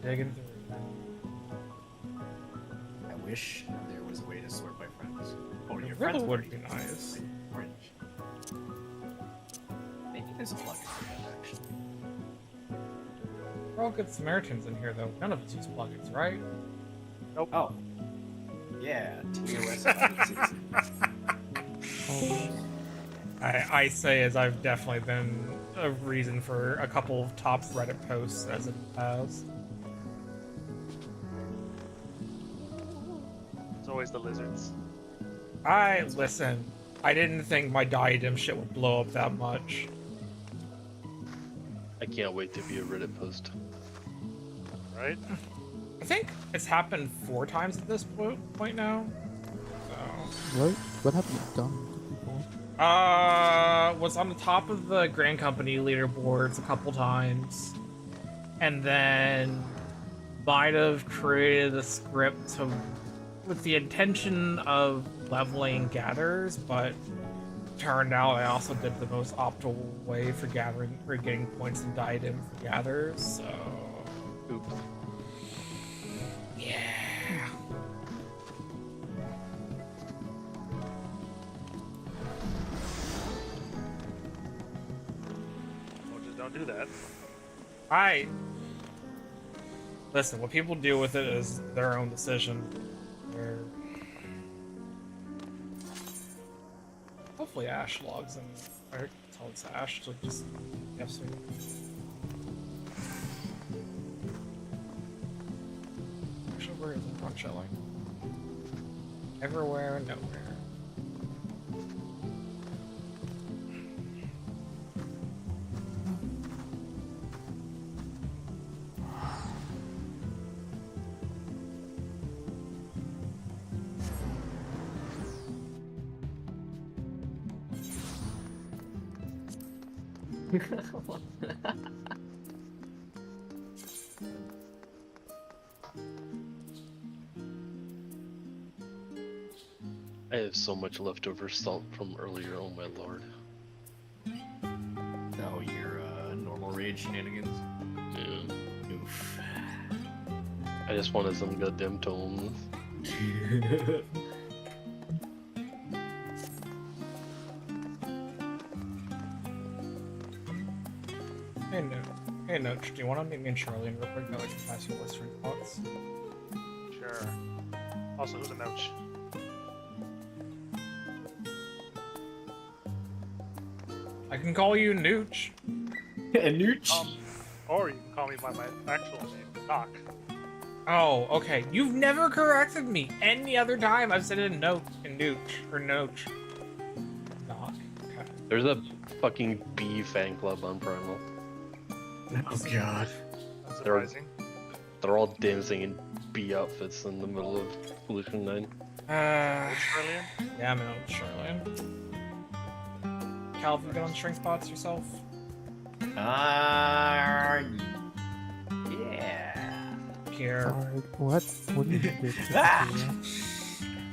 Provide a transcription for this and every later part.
digging through. I wish there was a way to sort by friends. Oh, your It friends really would already be nice. orange. Maybe there's a plugin for that, actually. We're all good Samaritans in here, though. None of us use plugins, right? Nope. Oh. Yeah, TOS citizen. I say as I've definitely been a reason for a couple of top Reddit posts as it has. It's always the lizards. Listen, I didn't think my diadem shit would blow up that much. I can't wait to be a Reddit post. Right? I think it's happened 4 times at this point now. So. What have you done to people? Was on the top of the Grand Company leaderboards a couple times, and then might have created a script with the intention of leveling gatherers, but turned out I also did the most optimal way for getting points and diadem for gatherers. So, Oops. yeah. Well, just don't do that. Listen, what people do with it is their own decision. Hopefully Ash logs in. I tell it's Ash to just yes. Actually, where is it? I'm chilling. Everywhere and nowhere. I have so much leftover salt from earlier, oh my lord. Oh, your normal raid shenanigans? Yeah. Oof. I just wanted some goddamn tomes. Hey, Noach, do you want to meet me and Charlie real quick? That I can pass you a list of thoughts. Sure. Also, who's a Noach? I can call you Nooch. Nooch? Or you can call me by my actual name, Doc. Oh, okay. You've never corrected me. Any other time I've said it in Nooch or Noach. Knock. Okay. There's a fucking bee fan club on Primal. Oh god. That's surprising. They're all dancing in bee outfits in the middle of Pollution 9. Australian? Yeah, I'm an old Charlian. Cal, have you been on string spots yourself? Yeah. Here. What? What did you do? Ah!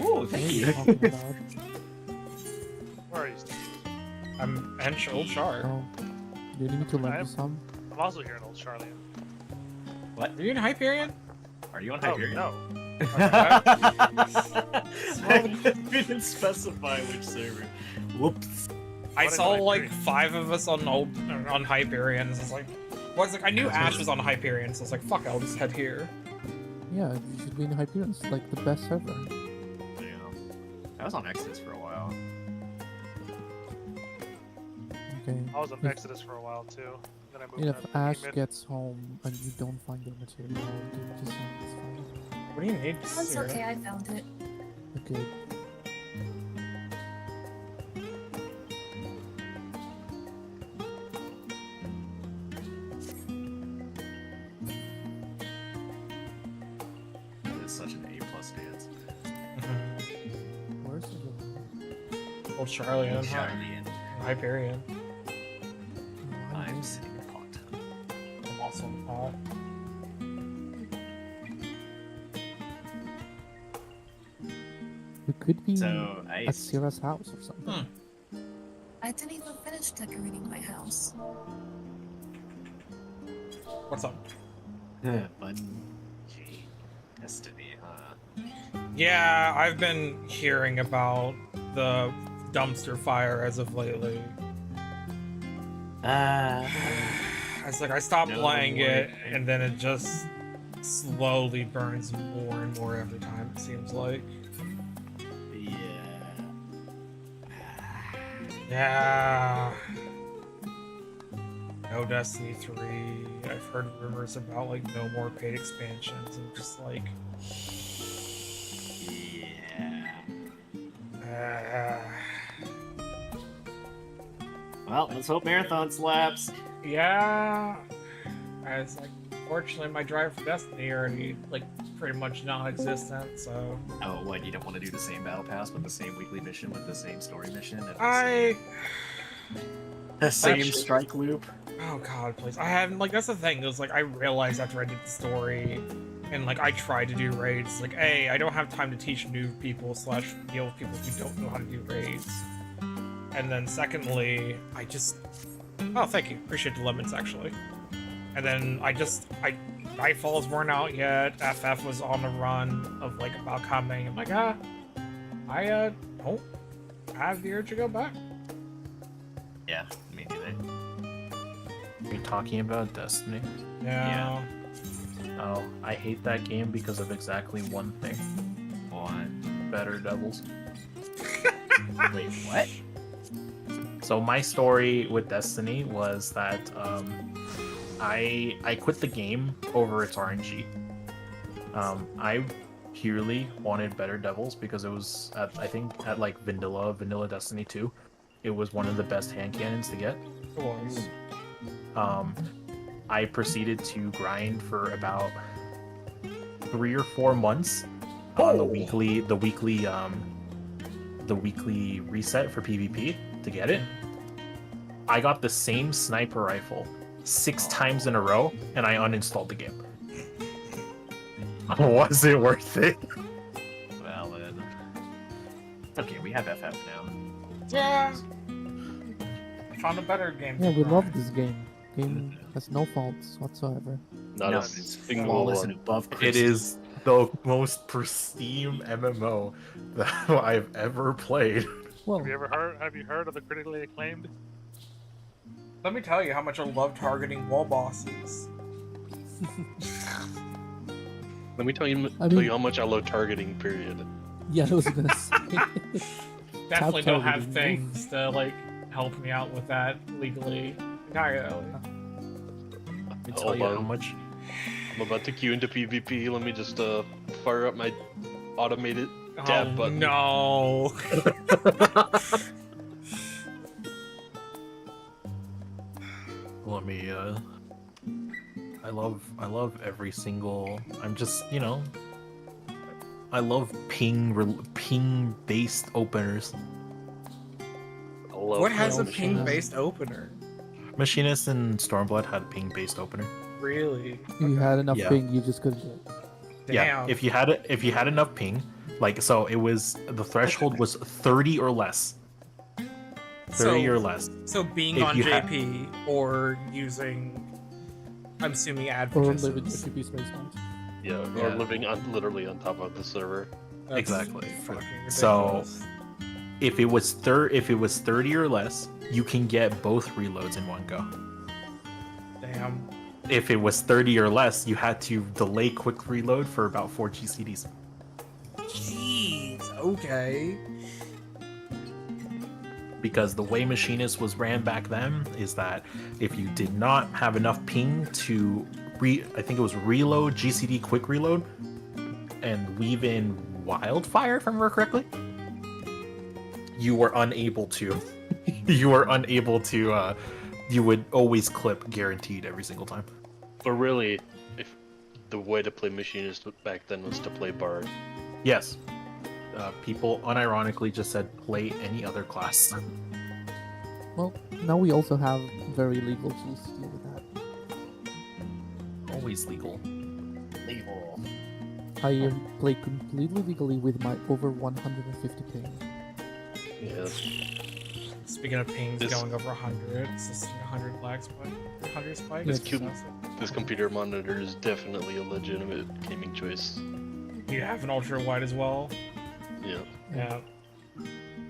Ooh, What are thank you you. talking about? Where are you, Steve? I'm old Char. Oh, do you need me to lend you some? I'm also here in Old Charlian. What? Are you in Hyperion? Are you on Oh, Hyperion? no. I didn't specify which server. Whoops. I What saw did I like drink? 5 of us on Hyperion. So it's like, I knew Ash was on Hyperion, so I was like, fuck, I'll just head here. Yeah, you should be in Hyperion. It's like the best server. Yeah. I was on Exodus for a while. Okay. I was on If- Exodus for a while, too. Then I moved If to Ash Mid. gets home and you don't find your material, do just send this fine. What do you need? That's Sierra? okay, I found it. Okay. It's such an A+ dance. Where's the Old Charlie and Charlian. Hyperion. I'm sitting in pot. I'm also in pot. We could be So, at Sierra's house or something. I didn't even finish decorating my house. What's up? Bungie. Destiny, huh? Yeah, I've been hearing about the dumpster fire as of lately. It's like I stopped No playing more it, game. and then it just slowly burns more and more every time, it seems like. Yeah. Yeah. No Destiny 3. I've heard rumors about like no more paid expansions and just like Yeah. Well, let's hope Marathon slaps. yeah. As like fortunately my drive for Destiny already like pretty much non-existent, so Oh, what? You don't want to do the same battle pass with the same weekly mission with the same story mission? And the same Actually- strike loop? oh god, please. I haven't like that's the thing, is like I realized after I did the story and like I tried to do raids, like A, I don't have time to teach new people / deal with people who don't know how to do raids. And then secondly, I just oh thank you. Appreciate the lemons actually. And then Nightfall's weren't out yet. FF was on the run of like about coming. I'm like, I don't have the urge to go back. Yeah, me neither. Are you talking about Destiny? Yeah. Oh, I hate that game because of exactly one thing. One. Better Devils. Wait, what? So my story with Destiny was that I quit the game over its RNG. I purely wanted Better Devils because it was I think at like Vanilla Destiny 2, it was one of the best hand cannons to get. It was. I proceeded to grind for about 3 or 4 months on the weekly reset for PvP to get it. I got the same sniper rifle 6 times in a row, and I uninstalled the game. Was it worth it? Well, then. Okay, we have FF now. Yeah. I found a better game. Yeah, to we grind. love this game. Game has no faults whatsoever. Not No, a it's single flawless and one. above It criticism. is the most pristine MMO that I've ever played. Well, Have you heard of the critically acclaimed? Let me tell you how much I love targeting wall bosses. Let me tell you I mean- how much I love targeting. Period. yeah, I was gonna say. Definitely don't have targeting. things to like help me out with that legally. Entirely. Let me tell Hold you on. how much. I'm about to queue into PvP. Let me just fire up my automated tab Oh, button. no. Let me I love every single I'm just, I love ping based openers. I love What has a playing ping-based opener? Machinist and Stormblood had a ping based opener. Really? You had enough Yeah. ping, you just couldn't do it. Damn. Yeah, if you had enough ping, like so it was the threshold was 30 or less. 30 or less. So being If on you ha- JP or using, I'm assuming Or advocates. live in your PvP space mode. Yeah, Yeah. or living literally on top of the server. Exactly. Fucking So- ridiculous. If it was 30 or less, you can get both reloads in one go. Damn. If it was 30 or less, you had to delay quick reload for about 4 GCDs. Jeez. Okay. Because the way Machinist was ran back then is that if you did not have enough ping to I think it was reload, GCD quick reload, and weave in Wildfire, if I remember correctly, you were unable to. You would always clip guaranteed every single time. But really, if the way to play Machinist back then was to play Bard. Yes. People unironically just said play any other class. Well, now we also have very legal tools to deal with that. Always legal. Legal. I play completely legally with my over 150 ping. Yeah. Speaking of pings This- going over 100, it's just 100 lag spike. 100 spike. Yes. It's Cube- excessive. this computer monitor is definitely a legitimate gaming choice. You have an ultra wide as well. Yeah. Yeah.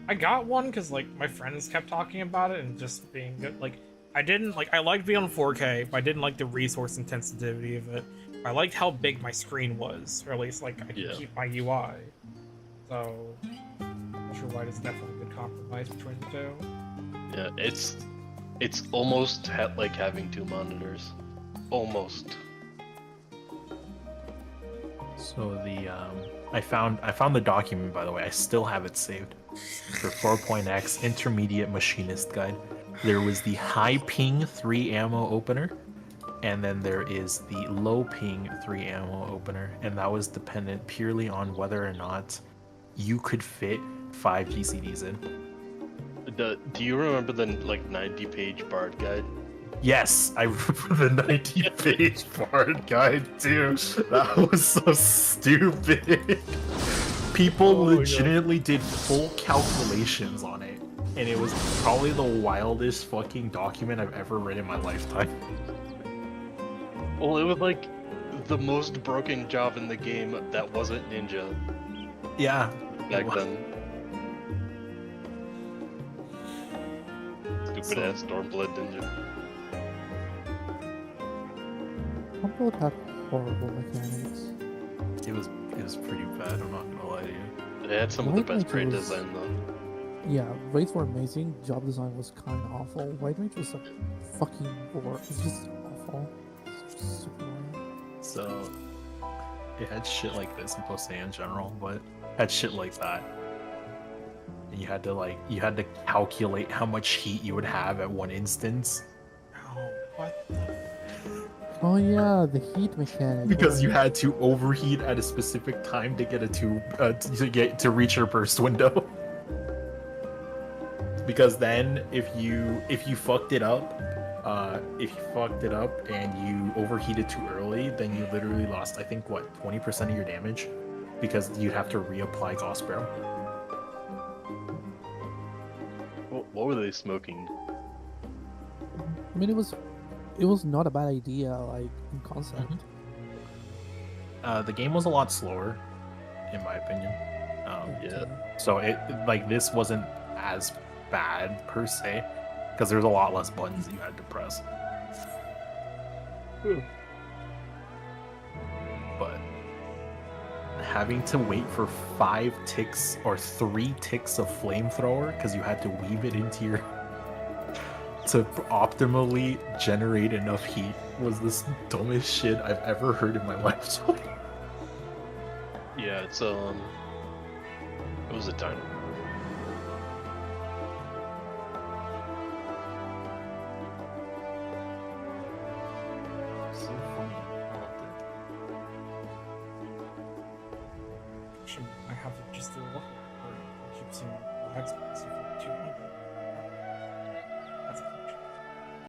I got one because like my friends kept talking about it and just being good. Like I didn't like I liked being on 4K, but I didn't like the resource intensity of it. I liked how big my screen was, or at least like I could Yeah. keep my UI. So ultra wide is definitely a good compromise between the two. Yeah, it's almost like having two monitors. Almost. So the I found the document, by the way. I still have it saved for 4.x Intermediate Machinist Guide. There was the high ping 3 ammo opener, and then there is the low ping 3 ammo opener, and that was dependent purely on whether or not you could fit 5 GCDs in. Do you remember the like 90-page Bard guide? Yes, I remember the 90-page Bard guide too. That was so stupid. People legitimately did full calculations on it, and it was probably the wildest fucking document I've ever read in my lifetime. Well, it was like the most broken job in the game that wasn't Ninja Yeah, back was. then. Stupid ass Stormblood Ninja. Humble had horrible mechanics. It was pretty bad. I'm not gonna lie to you. It had some of the White best Mage grade was- design though. Yeah, raids were amazing. Job design was kind of awful. White Mage was like fucking bored. It's just awful. It's just super annoying. So it had shit like this in Post in general, but it had shit like that. And you had to calculate how much heat you would have at one instance Oh, what the Oh yeah, the heat mechanic. because you had to overheat at a specific time to get to reach your burst window. Because then if you fucked it up, and you overheated too early, then you literally lost, I think, what, 20% of your damage, because you'd have to reapply Gauss Barrel. What were they smoking? I mean, it was not a bad idea, like in concept. The game was a lot slower, in my opinion. Yeah. So it like this wasn't as bad per se, because there's a lot less buttons you had to press. But having to wait for 5 ticks or 3 ticks of flamethrower because you had to weave it into your to optimally generate enough heat was the dumbest shit I've ever heard in my life. Yeah, it was a time. So funny. I loved it. Actually, I have to just do a look. I keep seeing the Xbox for 200.